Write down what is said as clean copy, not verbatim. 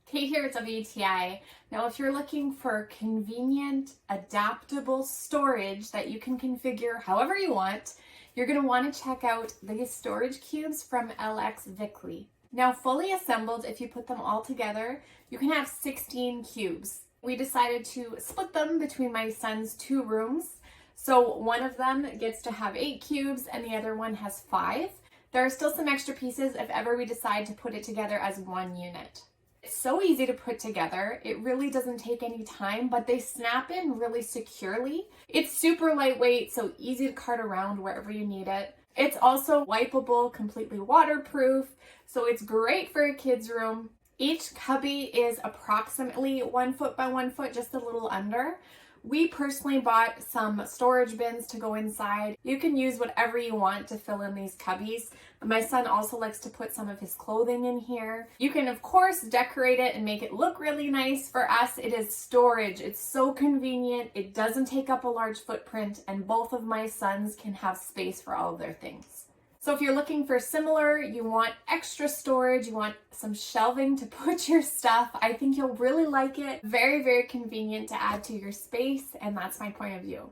Kate here at WTI. Now, if you're looking for convenient, adaptable storage that you can configure however you want, you're going to want to check out these storage cubes from Lxvckly. Now, fully assembled, if you put them all together, you can have 16 cubes. We decided to split them between my son's 2 rooms. So one of them gets to have 8 cubes and the other one has 5. There are still some extra pieces if ever we decide to put it together as one unit. It's so easy to put together. It really doesn't take any time, but they snap in really securely. It's super lightweight, so easy to cart around wherever you need it. It's also wipeable, completely waterproof, so it's great for a kid's room. Each cubby is approximately 1 foot by 1 foot, just a little under. We personally bought some storage bins to go inside. You can use whatever you want to fill in these cubbies. My son also likes to put some of his clothing in here. You can, of course, decorate it and make it look really nice. For us, it is storage. It's so convenient. It doesn't take up a large footprint, and both of my sons can have space for all of their things. So if you're looking for similar, you want extra storage, you want some shelving to put your stuff, I think you'll really like it. Very, very convenient to add to your space, and that's my point of view.